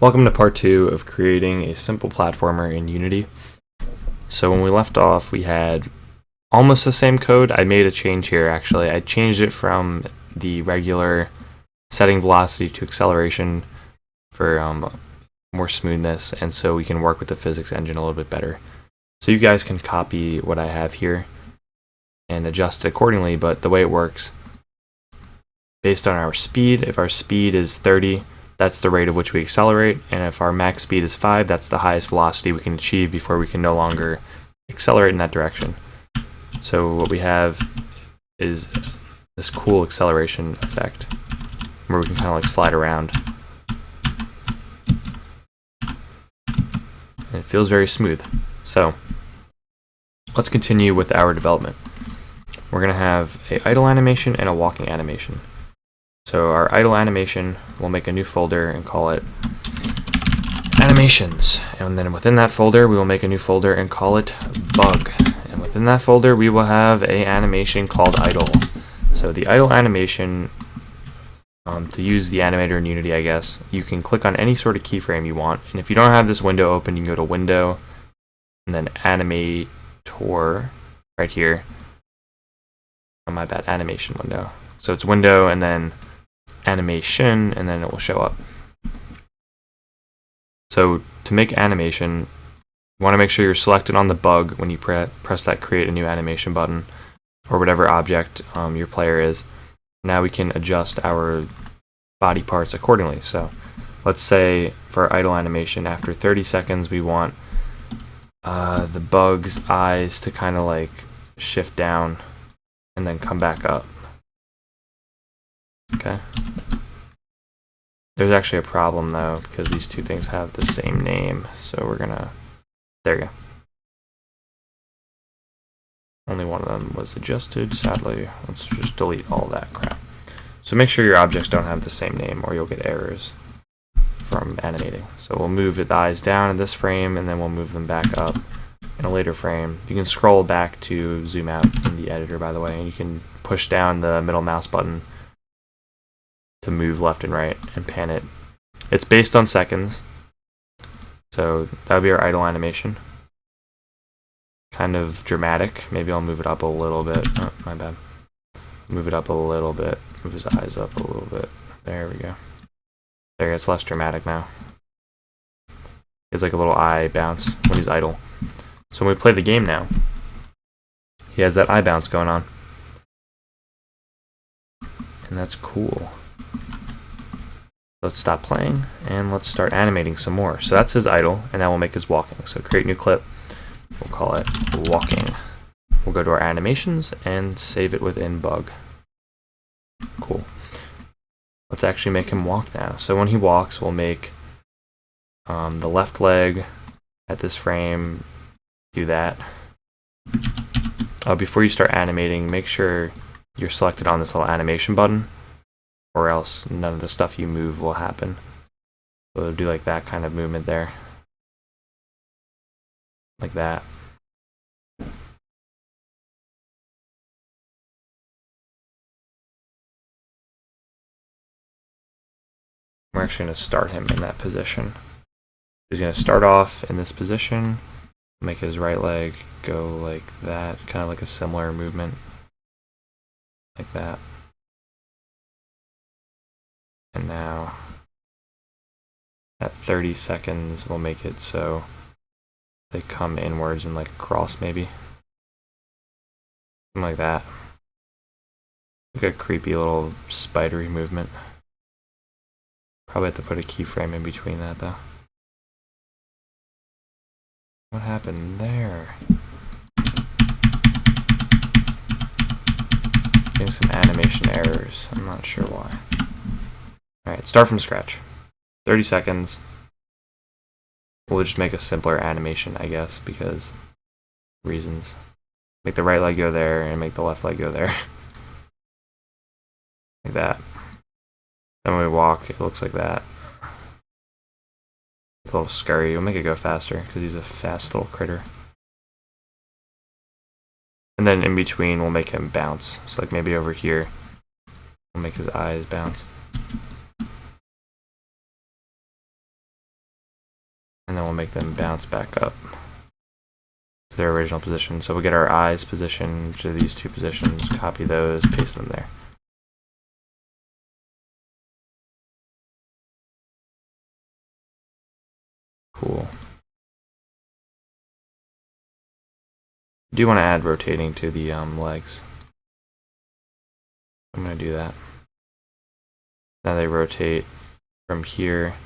Welcome to part 2 of creating a simple platformer in Unity. So when we left off, we had almost the same code. I made a change here actually. I changed it from the regular setting velocity to acceleration for more smoothness, and so we can work with the physics engine a little bit better. So you guys can copy what I have here and adjust it accordingly, but the way it works, based on our speed, if our speed is 30, that's the rate of which we accelerate, and if our max speed is 5, that's the highest velocity we can achieve before we can no longer accelerate in that direction. So what we have is this cool acceleration effect where we can kind of like slide around. And it feels very smooth. So let's continue with our development. We're going to have an idle animation and a walking animation. So our idle animation, we'll make a new folder and call it animations. And then within that folder, we will make a new folder and call it bug. And within that folder, we will have a animation called idle. So the idle animation, to use the animator in Unity, I guess, you can click on any sort of keyframe you want. And if you don't have this window open, you can go to Window and then Animator right here. Oh, my bad, animation window. So it's Window and then Animation, and then it will show up. So to make animation, you want to make sure you're selected on the bug when you press that create a new animation button, or whatever object your player is. Now we can adjust our body parts accordingly. So let's say for our idle animation, after 30 seconds we want the bug's eyes to kind of like shift down and then come back up. Okay. There's actually a problem though, because these two things have the same name. So we're gonna, there you go. Only one of them was adjusted, sadly. Let's just delete all that crap. So make sure your objects don't have the same name or you'll get errors from animating. So we'll move the eyes down in this frame and then we'll move them back up in a later frame. You can scroll back to zoom out in the editor, by the way, and you can push down the middle mouse button to move left and right and pan it. It's based on seconds, so that would be our idle animation. Kind of dramatic. Maybe I'll move it up a little bit. Oh, my bad. Move it up a little bit. Move his eyes up a little bit. There we go. There, it's less dramatic now. It's like a little eye bounce when he's idle. So when we play the game now, he has that eye bounce going on. And that's cool. Let's stop playing and let's start animating some more. So that's his idle, and now we'll make his walking. So create new clip. We'll call it walking. We'll go to our animations and save it within bug. Cool. Let's actually make him walk now. So when he walks, we'll make the left leg at this frame do that. Before you start animating, make sure you're selected on this little animation button, or else none of the stuff you move will happen. So do like that kind of movement there. Like that. We're actually going to start him in that position. He's going to start off in this position, make his right leg go like that, kind of like a similar movement. Like that. And now, at 30 seconds, we'll make it so they come inwards and like cross maybe. Something like that. Like a creepy little spidery movement. Probably have to put a keyframe in between that though. What happened there? Getting some animation errors. I'm not sure why. Alright, start from scratch. 30 seconds. We'll just make a simpler animation, I guess, because reasons. Make the right leg go there and make the left leg go there. Like that. Then when we walk, it looks like that. A little scurry. We'll make it go faster because he's a fast little critter. And then in between, we'll make him bounce. So like maybe over here, we'll make his eyes bounce. and then we'll make them bounce back up to their original position. So we'll get our eyes positioned to these two positions, copy those, paste them there. Cool. Do want to add rotating to the legs. I'm going to do that. Now they rotate from here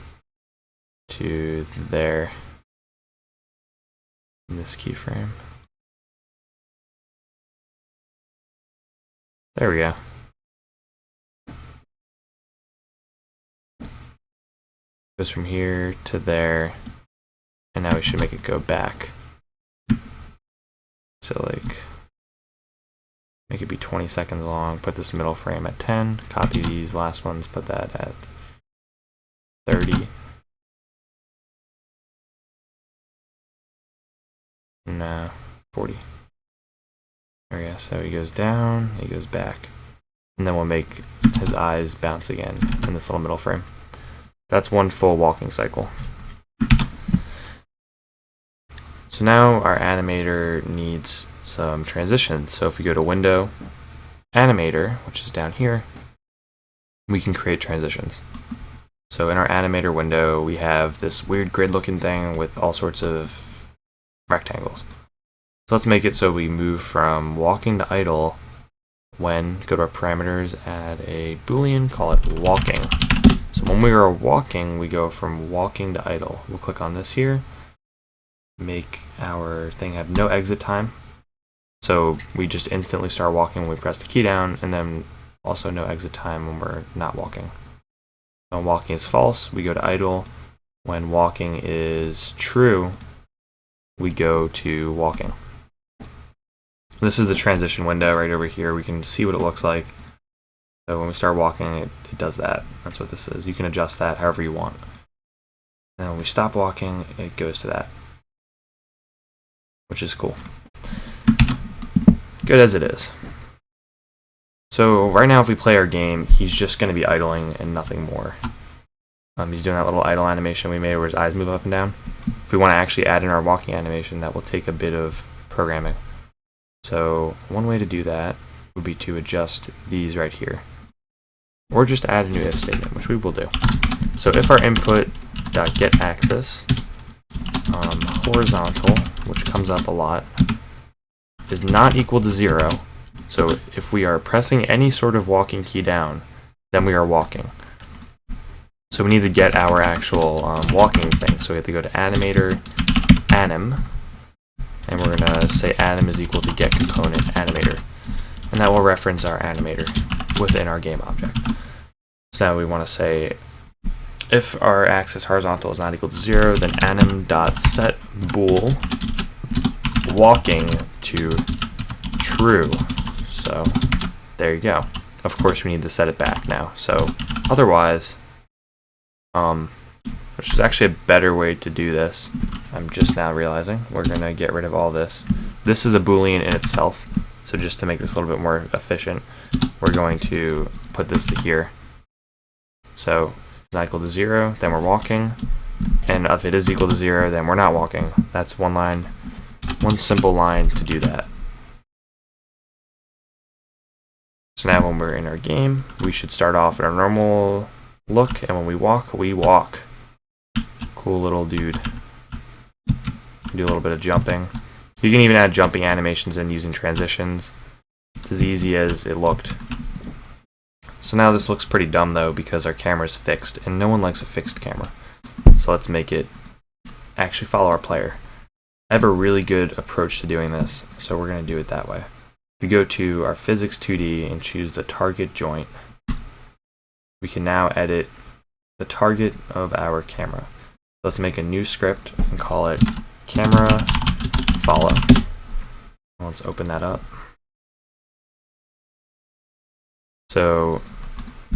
to there in this keyframe. There we go. Goes from here to there, and now we should make it go back. So like, make it be 20 seconds long, put this middle frame at 10, copy these last ones, put that at 30. No, 40. There we go, so he goes down, he goes back. And then we'll make his eyes bounce again in this little middle frame. That's one full walking cycle. So now our animator needs some transitions. So if we go to Window, Animator, which is down here, we can create transitions. So in our animator window, we have this weird grid looking thing with all sorts of rectangles. So let's make it so we move from walking to idle when, go to our parameters, add a boolean, call it walking. So when we are walking, we go from walking to idle. We'll click on this here, make our thing have no exit time. So we just instantly start walking when we press the key down, and then also no exit time when we're not walking. When walking is false, we go to idle. When walking is true, we go to walking. This is the transition window right over here. We can see what it looks like. So when we start walking, it does that. That's what this is. You can adjust that however you want. And when we stop walking, it goes to that, which is cool. Good as it is. So right now, if we play our game, he's just going to be idling and nothing more. He's doing that little idle animation we made where his eyes move up and down. If we want to actually add in our walking animation, that will take a bit of programming. So one way to do that would be to adjust these right here, or just add a new if statement, which we will do. So if our input.getAxis horizontal, which comes up a lot, is not equal to 0, so if we are pressing any sort of walking key down, then we are walking. So we need to get our actual walking thing. So we have to go to Animator, Anim, and we're going to say anim is equal to get component animator. And that will reference our animator within our game object. So now we want to say if our axis horizontal is not equal to 0, then anim.set bool walking to true. So there you go. Of course we need to set it back now. So otherwise, which is actually a better way to do this, I'm just now realizing, we're going to get rid of all this. This is a boolean in itself, so just to make this a little bit more efficient, we're going to put this to here. So if it's not equal to 0, then we're walking, and if it is equal to 0, then we're not walking. That's one line, one simple line to do that. So now when we're in our game, we should start off in our normal look, and when we walk, we walk. Cool little dude. Do a little bit of jumping. You can even add jumping animations in using transitions. It's as easy as it looked. So now this looks pretty dumb though because our camera's fixed, and no one likes a fixed camera. So let's make it actually follow our player. I have a really good approach to doing this, so we're going to do it that way. If we go to our physics 2D and choose the target joint, we can now edit the target of our camera. Let's make a new script and call it camera follow. Let's open that up. So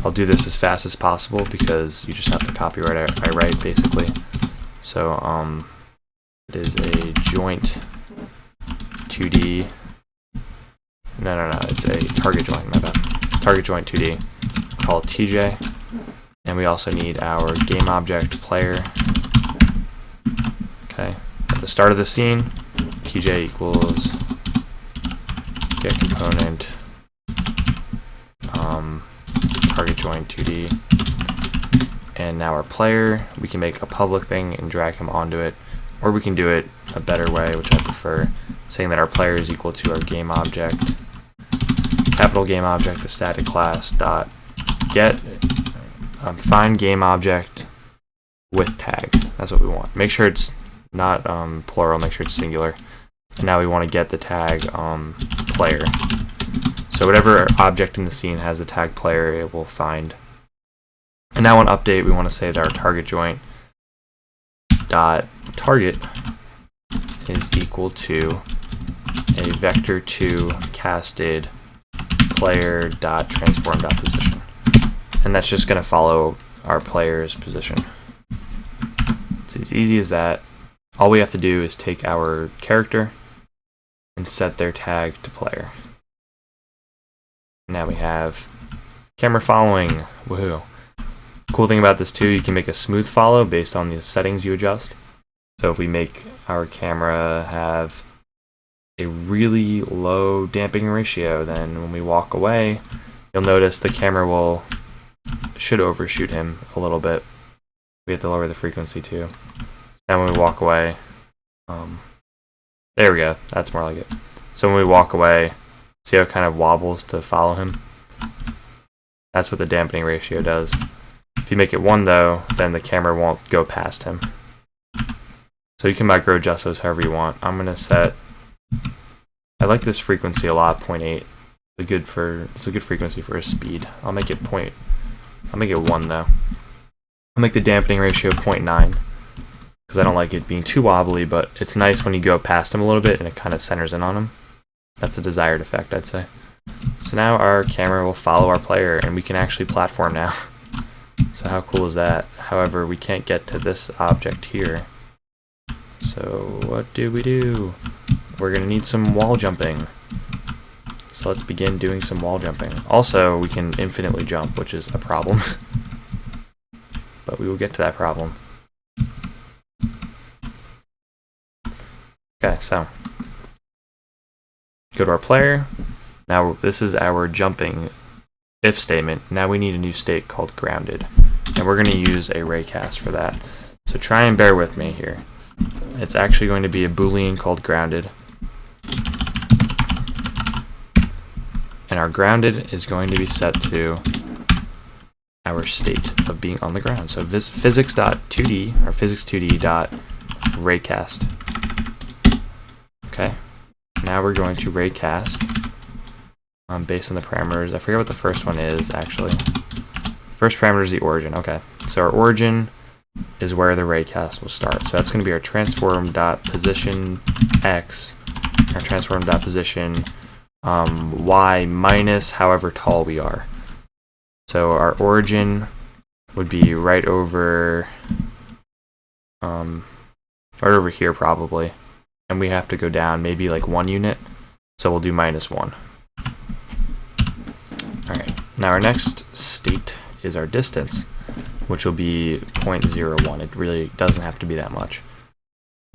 I'll do this as fast as possible because you just have to copyright I write basically. So it is a joint 2D. No, it's a target joint, my bad. Target joint 2D. Call it TJ. And we also need our game object player. Okay, at the start of the scene, TJ equals get component target join 2D, and now our player, we can make a public thing and drag him onto it, or we can do it a better way, which I prefer, saying that our player is equal to our game object, capital game object, the static class dot get find game object with tag. That's what we want. Make sure it's not plural, make sure it's singular. And now we want to get the tag player. So whatever object in the scene has the tag player, it will find. And now on update, we want to say that our target joint dot target is equal to a vector2 casted player dot transform dot position. And that's just going to follow our player's position. It's as easy as that. All we have to do is take our character and set their tag to player. Now we have camera following. Woohoo. Cool thing about this too, you can make a smooth follow based on the settings you adjust. So if we make our camera have a really low damping ratio, then when we walk away, you'll notice the camera should overshoot him a little bit. We have to lower the frequency too. And when we walk away, there we go, that's more like it. So when we walk away, see how it kind of wobbles to follow him? That's what the dampening ratio does. If you make it 1 though, then the camera won't go past him. So you can micro adjust those however you want. I'm gonna set, I like this frequency a lot, 0.8. It's a good frequency for a speed. I'll make it 1 though. I'll make the dampening ratio 0.9 because I don't like it being too wobbly, but it's nice when you go past him a little bit and it kind of centers in on him. That's a desired effect, I'd say. So now our camera will follow our player and we can actually platform now. So how cool is that? However, we can't get to this object here. So what do? We're going to need some wall jumping. So let's begin doing some wall jumping. Also, we can infinitely jump, which is a problem. But we will get to that problem. Okay, so go to our player. Now this is our jumping if statement. Now we need a new state called grounded. And we're going to use a raycast for that. So try and bear with me here. It's actually going to be a Boolean called grounded. And our grounded is going to be set to our state of being on the ground. So physics.2d or physics2d.raycast. Okay. Now we're going to raycast based on the parameters. I forget what the first one is actually. First parameter is the origin. Okay. So our origin is where the raycast will start. So that's going to be our transform.position x, our transform.position y minus however tall we are. So our origin would be right over here probably, and we have to go down maybe like 1 unit. So we'll do -1. All right. Now our next state is our distance, which will be 0.01. It really doesn't have to be that much.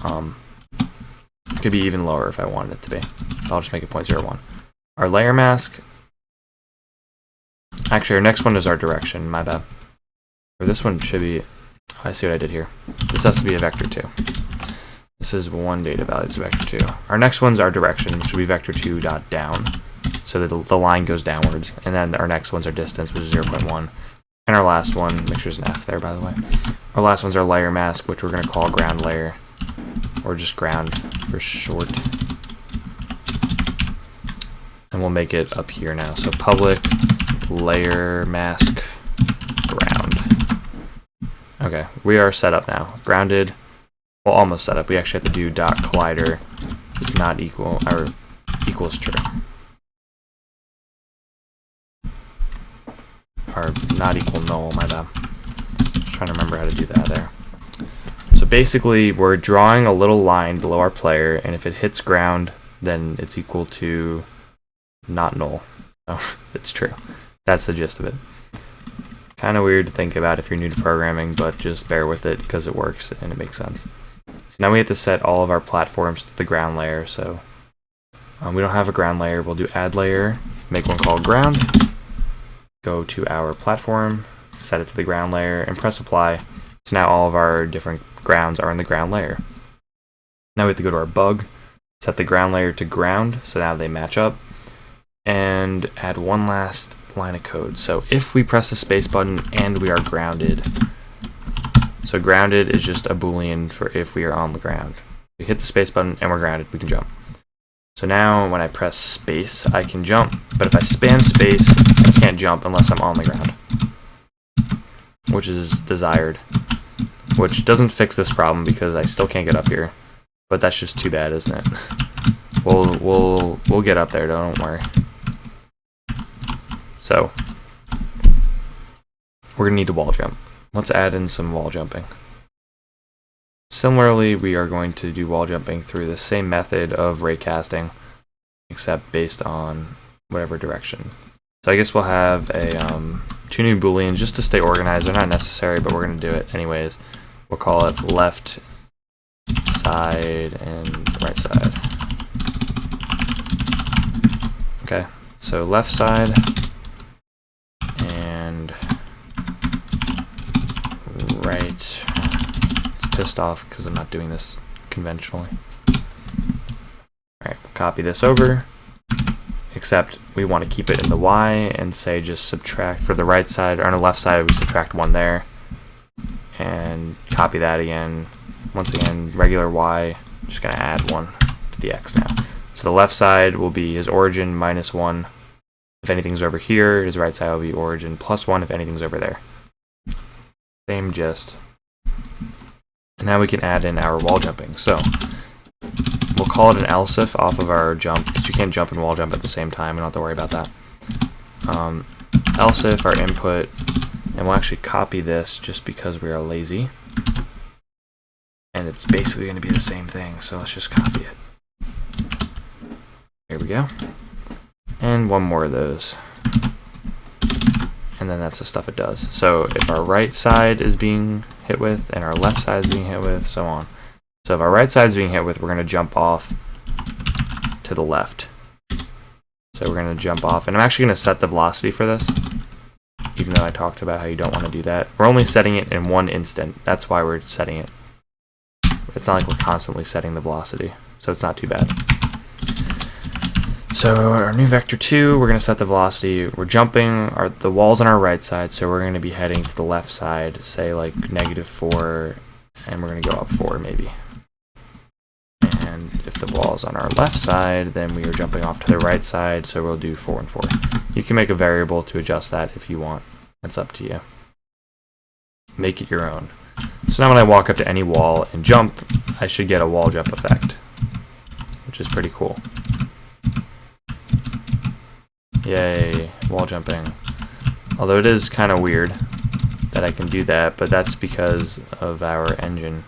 It could be even lower if I wanted it to be. I'll just make it 0.01. Our layer mask. Actually, our next one is our direction. My bad. Or this one should be. I see what I did here. This has to be a vector2. This is one data value. It's a vector2. Our next one's our direction, which will be vector2.down, so that the line goes downwards. And then our next one's our distance, which is 0.1. And our last one, make sure there's an F there, by the way. Our last one's our layer mask, which we're going to call ground layer, or just ground for short. And we'll make it up here now. So public layer mask ground. Okay, we are set up now. Grounded, well, almost set up. We actually have to do dot collider is not equal, or equals true. Or not equal null, my bad. Just trying to remember how to do that there. So basically, we're drawing a little line below our player, and if it hits ground, then it's equal to not null. So it's true. That's the gist of it. Kind of weird to think about if you're new to programming, but just bear with it because it works and it makes sense. So now we have to set all of our platforms to the ground layer. So we don't have a ground layer. We'll do add layer, make one called ground, go to our platform, set it to the ground layer, and press apply. So now all of our different grounds are in the ground layer. Now we have to go to our bug, set the ground layer to ground, so now they match up, and add one last line of code. So if we press the space button and we are grounded, so grounded is just a boolean for if we are on the ground. We hit the space button and we're grounded, we can jump. So now when I press space, I can jump, but if I spam space, I can't jump unless I'm on the ground, which is desired, which doesn't fix this problem because I still can't get up here, but that's just too bad, isn't it? We'll get up there, don't worry. So we're gonna need to wall jump. Let's add in some wall jumping. Similarly, we are going to do wall jumping through the same method of raycasting, except based on whatever direction. So I guess we'll have a two new booleans just to stay organized. They're not necessary, but we're going to do it anyways. We'll call it left side and right side. Okay, so left side and right. Pissed off because I'm not doing this conventionally. Alright, we'll copy this over, except we want to keep it in the Y and say just subtract for the right side, or on the left side we subtract 1 there, and copy that again. Once again, regular Y, just going to add 1 to the X now. So the left side will be his origin minus 1 if anything's over here, his right side will be origin plus 1 if anything's over there. Same gist. And now we can add in our wall jumping. So we'll call it an else if off of our jump, because you can't jump and wall jump at the same time. We don't have to worry about that. Else if our input, and we'll actually copy this just because we are lazy. And it's basically going to be the same thing, so let's just copy it. Here we go. And one more of those. And then that's the stuff it does. So if our right side is being hit with and our left side is being hit with, so on. So if our right side is being hit with, we're going to jump off to the left. So we're going to jump off, and I'm actually going to set the velocity for this, even though I talked about how you don't want to do that. We're only setting it in one instant. That's why we're setting it. It's not like we're constantly setting the velocity, so it's not too bad. So our new vector 2, we're going to set the velocity. We're jumping, the wall's on our right side, so we're going to be heading to the left side, say like -4, and we're going to go up 4 maybe. And if the wall's on our left side, then we are jumping off to the right side, so we'll do 4 and 4. You can make a variable to adjust that if you want. That's up to you. Make it your own. So now when I walk up to any wall and jump, I should get a wall jump effect, which is pretty cool. Yay, wall jumping. Although it is kind of weird that I can do that, but that's because of our engine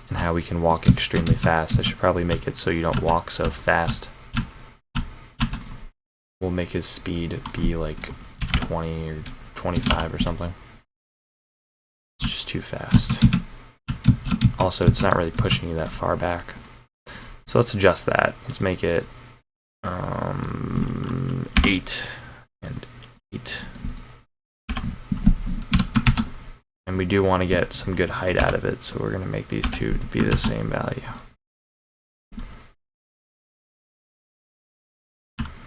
and how we can walk extremely fast. I should probably make it so you don't walk so fast. We'll make his speed be like 20 or 25 or something. It's just too fast. Also, it's not really pushing you that far back. So let's adjust that. Let's make it 8 and 8. And we do want to get some good height out of it, so we're going to make these two be the same value.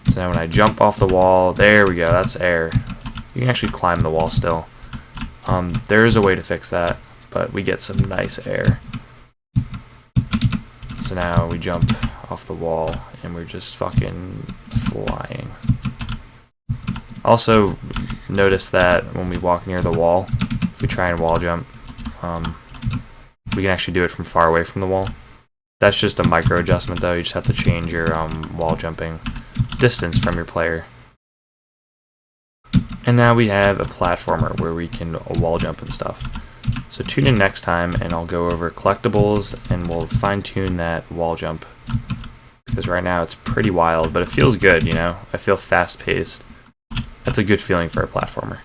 So now when I jump off the wall, there we go, that's air. You can actually climb the wall still. There is a way to fix that, but we get some nice air. So now we jump off the wall and we're just fucking flying. Also, notice that when we walk near the wall, if we try and wall jump, we can actually do it from far away from the wall. That's just a micro adjustment though. You just have to change your wall jumping distance from your player. And now we have a platformer where we can wall jump and stuff. So tune in next time and I'll go over collectibles and we'll fine tune that wall jump. Because right now it's pretty wild, but it feels good, you know? I feel fast paced. That's a good feeling for a platformer.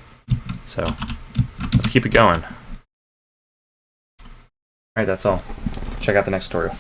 So let's keep it going. Alright, that's all. check out the next tutorial.